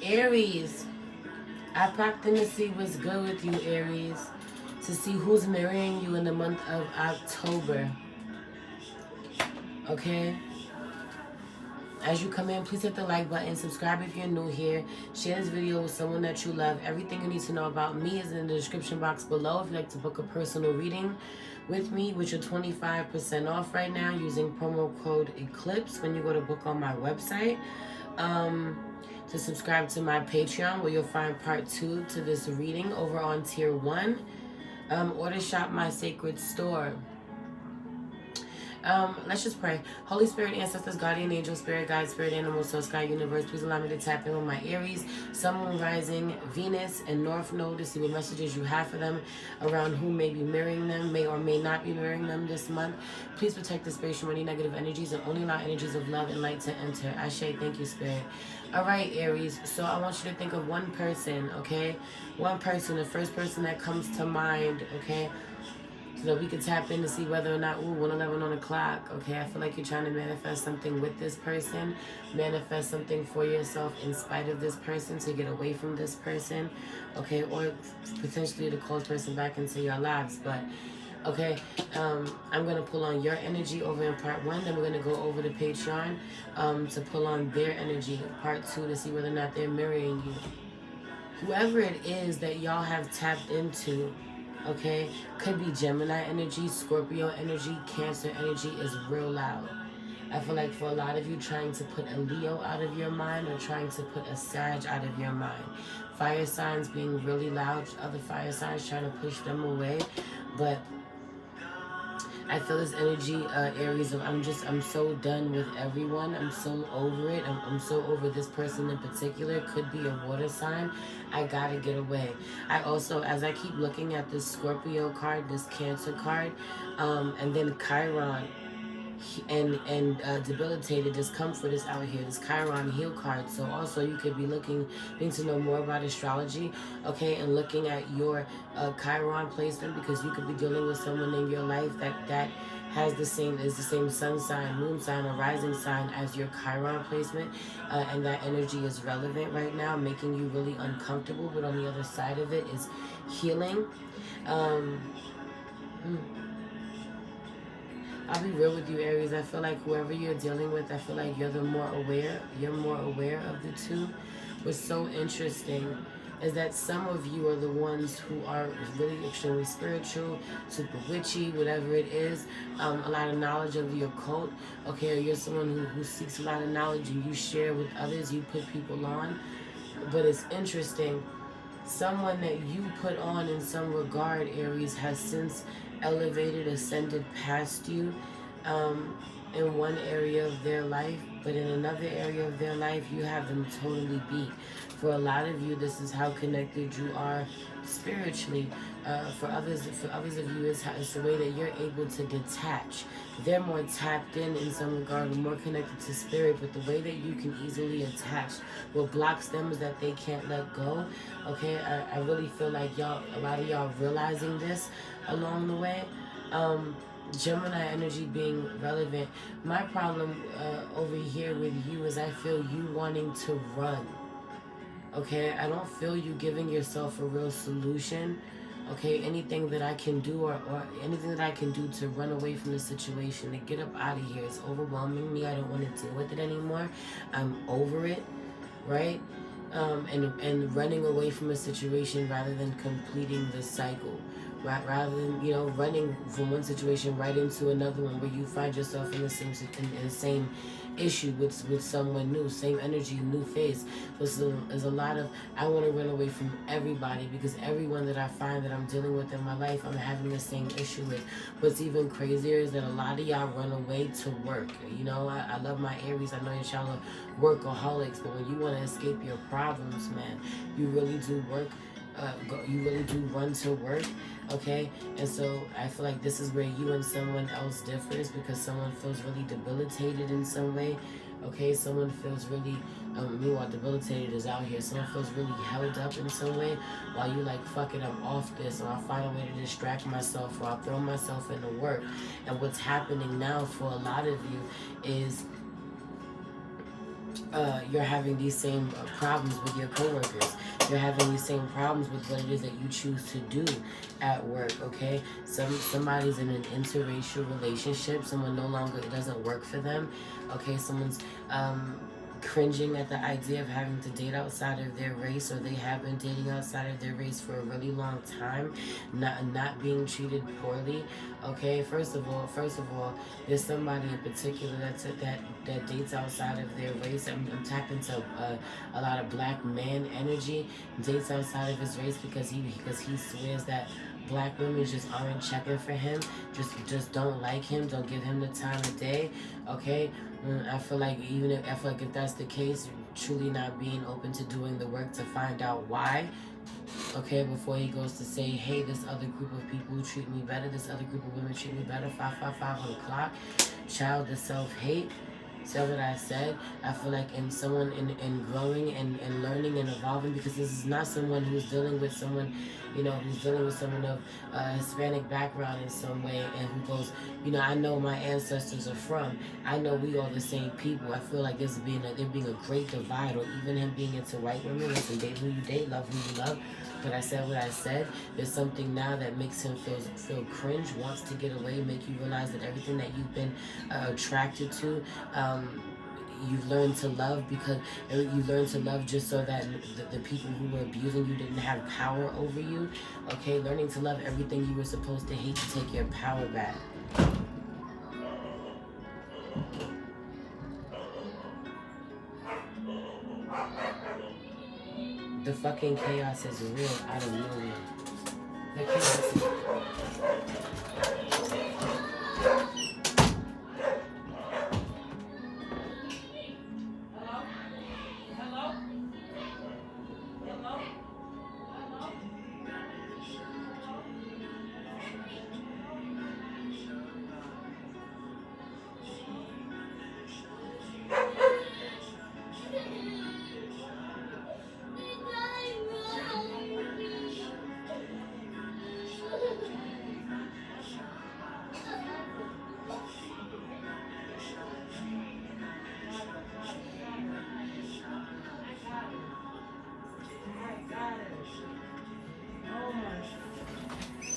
Aries, I popped in to see what's good with you, Aries. To see who's marrying you in the month of October. Okay? As you come in, please hit the like button. Subscribe if you're new here. Share this video with someone that you love. Everything you need to know about me is in the description box below. If you'd like to book a personal reading with me, which are 25% off right now using promo code ECLIPSE when you go to book on my website. To subscribe to my Patreon where you'll find part 2 to this reading over on tier 1. Or to shop my sacred store. Let's just pray. Holy Spirit, ancestors, guardian angel, spirit guide, spirit animal, soul, sky, universe, please allow me to tap in with my Aries, Sun, Moon, Rising, Venus, and North Node to see what messages you have for them around who may be marrying them, may or may not be marrying them this month. Please protect the space from any negative energies and only allow energies of love and light to enter. Ashe, thank you, Spirit. All right, Aries. So I want you to think of one person, okay? One person, the first person that comes to mind, okay? So that we can tap in to see whether or not, 1:11 on the clock, okay? I feel like you're trying to manifest something with this person, manifest something for yourself in spite of this person to get away from this person, okay? Or potentially to call this person back into your lives, but, okay? I'm going to pull on your energy over in part 1, then we're going to go over to Patreon to pull on their energy, part 2, to see whether or not they're marrying you. Whoever it is that y'all have tapped into, okay, could be Gemini energy, Scorpio energy, Cancer energy is real loud. I feel like for a lot of you, trying to put a Leo out of your mind or trying to put a Sag out of your mind. Fire signs being really loud, other fire signs trying to push them away. But I feel this energy, Aries, of I'm so done with everyone. I'm so over it. I'm so over this person in particular. Could be a water sign. I gotta get away. I also, as I keep looking at this Scorpio card, this Cancer card, and then Chiron, and debilitated discomfort is out here. This Chiron heal card. So also you could be looking to know more about astrology, okay, and looking at your Chiron placement, because you could be dealing with someone in your life that has the same sun sign, moon sign, or rising sign as your Chiron placement, and that energy is relevant right now, making you really uncomfortable. But on the other side of it is healing. I'll be real with you, Aries. I feel like whoever you're dealing with, I feel like you're more aware of the two. What's so interesting is that some of you are the ones who are really extremely spiritual, super witchy, whatever it is, a lot of knowledge of the occult, okay, or you're someone who seeks a lot of knowledge and you share with others, you put people on. But it's interesting, someone that you put on in some regard, Aries, has since elevated, ascended past you in one area of their life, but in another area of their life, you have them totally beat. For a lot of you, this is how connected you are spiritually. For others of you, it's the way that you're able to detach. They're more tapped in some regard, more connected to spirit, but the way that you can easily attach, what blocks them is that they can't let go. Okay, I really feel like a lot of y'all realizing this along the way. Gemini energy being relevant. My problem over here with you is I feel you wanting to run. Okay, I don't feel you giving yourself a real solution. Okay, anything that I can do or anything that I can do to run away from the situation, to get up out of here, it's overwhelming me. I don't want to deal with it anymore. I'm over it, right? And running away from a situation rather than completing the cycle. Right, rather than running from one situation right into another one where you find yourself in the same issue with someone new, same energy, new face. So there's a lot of, I want to run away from everybody because everyone that I find that I'm dealing with in my life, I'm having the same issue with. What's even crazier is that a lot of y'all run away to work. I love my Aries. I know y'all are workaholics, but when you want to escape your problems, man, you really do work. You really do run to work, okay? And so I feel like this is where you and someone else differs, because someone feels really debilitated in some way, okay? Someone feels really, meanwhile debilitated is out here. Someone feels really held up in some way, while you like, fuck it, I'm off this, or I'll find a way to distract myself, or I'll throw myself into work. And what's happening now for a lot of you is you're having these same problems with your coworkers. You're having these same problems with what it is that you choose to do at work. Okay, somebody's in an interracial relationship. Someone no longer, it doesn't work for them. Okay, someone's cringing at the idea of having to date outside of their race, or they have been dating outside of their race for a really long time, not being treated poorly. Okay, first of all, there's somebody in particular that dates outside of their race. I'm tapping into a lot of black man energy. Dates outside of his race because he swears that black women just aren't checking for him, just don't like him, don't give him the time of day. Okay, I feel like if that's the case, truly not being open to doing the work to find out why. Okay, before he goes to say, hey, this other group of people treat me better, this other group of women treat me better, 555 on the clock. Child, the self-hate. So what I said, I feel like in someone in growing and learning and evolving, because this is not someone who's dealing with someone, who's dealing with someone of Hispanic background in some way, and who goes, I know my ancestors are from, I know we all the same people. I feel like there being a great divide, or even him being into white women. Listen, date who you date, love who you love. But I said what I said. There's something now that makes him feel cringe, wants to get away, make you realize that everything that you've been attracted to, you've learned to love, because you learned to love just so that the people who were abusing you didn't have power over you. Okay, learning to love everything you were supposed to hate to take your power back. The fucking chaos is real out of nowhere. The chaos is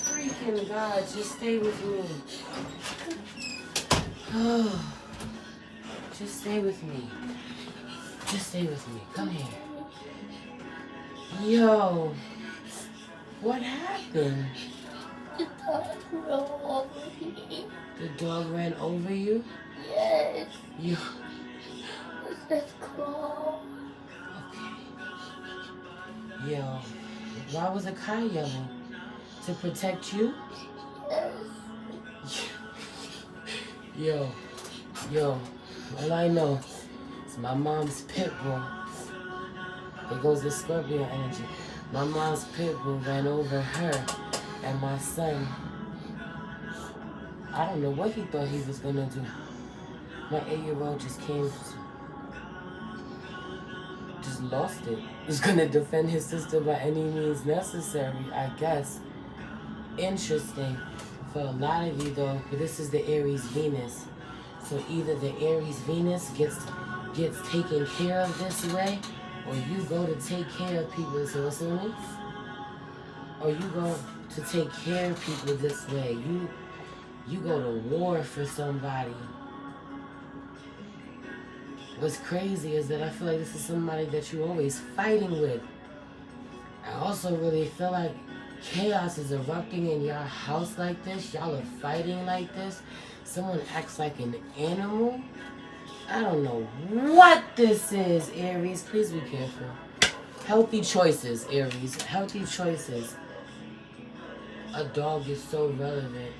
freaking God, just stay with me. Oh, just stay with me. Just stay with me. Come here. Yo, what happened? The dog ran over me. The dog ran over you? Yes. Yo. What's that called? Okay. Yo, why was a car yelling? To protect you? Yes. Yo, all I know is my mom's pit bull. There goes the Scorpio energy. My mom's pit bull ran over her and my son. I don't know what he thought he was gonna do. My 8-year-old just lost it. He's gonna defend his sister by any means necessary, I guess. Interesting for a lot of you though, but this is the Aries Venus. So either the Aries Venus gets taken care of this way, or you go to take care of people this way. Listen to me? Or you go to take care of people this way. You go to war for somebody. What's crazy is that I feel like this is somebody that you're always fighting with. I also really feel like chaos is erupting in your house like this. Y'all are fighting like this. Someone acts like an animal. I don't know what this is, Aries. Please be careful. Healthy choices, Aries. Healthy choices. A dog is so relevant.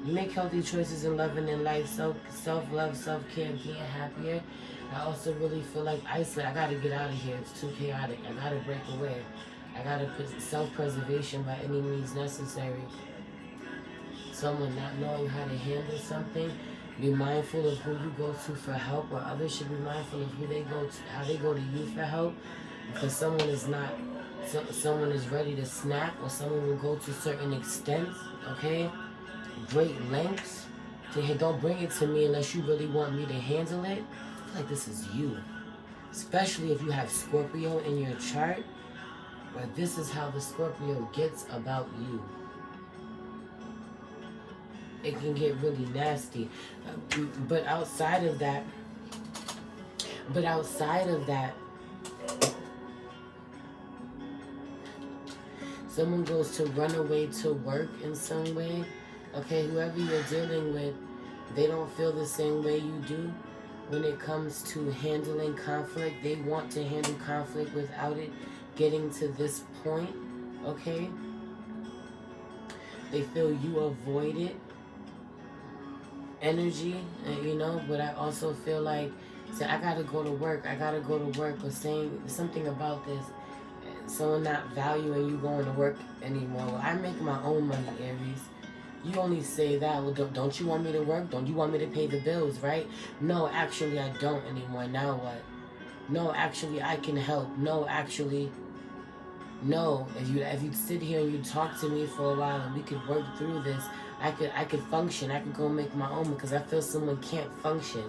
Make healthy choices in love and in life. Self-love, self-care, being happier. I also really feel like isolate. I gotta get out of here. It's too chaotic. I gotta break away. I gotta put self-preservation by any means necessary. Someone not knowing how to handle something. Be mindful of who you go to for help, or others should be mindful of who they go to, how they go to you for help. Because someone is not, someone is ready to snap, or someone will go to certain extents. Okay. Great lengths, Say, hey, don't bring it to me unless you really want me to handle it. I feel like this is you. Especially if you have Scorpio in your chart, where this is how the Scorpio gets about you. It can get really nasty. But outside of that, someone goes to run away to work in some way. Okay, whoever you're dealing with, they don't feel the same way you do when it comes to handling conflict. They want to handle conflict without it getting to this point. Okay, they feel you avoid it energy, you know, but I also feel like, say, I gotta go to work, or saying something about this, someone not valuing you going to work anymore. Well, I make my own money, Aries. You only say that. Well, don't you want me to work? Don't you want me to pay the bills, right? No, actually, I don't anymore. Now what? No, actually, I can help. No, actually, no. If you sit here and you talk to me for a while and we could work through this, I could function. I could go make my own, because I feel someone can't function.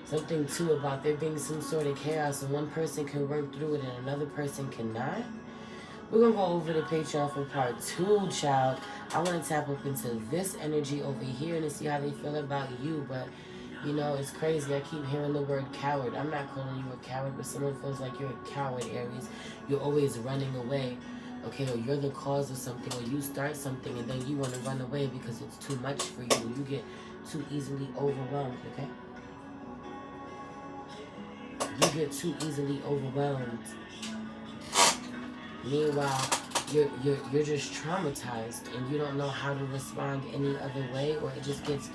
Something too about there being some sort of chaos and one person can work through it and another person cannot. We're gonna go over the Patreon for part 2, child. I want to tap up into this energy over here and to see how they feel about you. But you know, it's crazy. I keep hearing the word coward. I'm not calling you a coward, but someone feels like you're a coward, Aries. You're always running away. Okay, or you're the cause of something, or you start something and then you want to run away because it's too much for you. You get too easily overwhelmed, okay? You get too easily overwhelmed. Meanwhile, you're just traumatized and you don't know how to respond any other way, or it just gets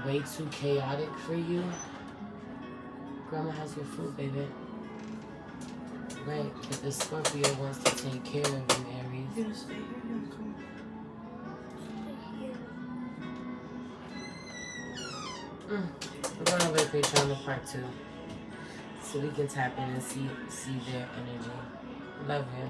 way too chaotic for you. Grandma has your food, baby. Right, but the Scorpio wants to take care of you, Aries. You're gonna stay here? You're gonna come? Stay here. We're going over to Patreon to part 2, so we can tap in and see their energy. Love you.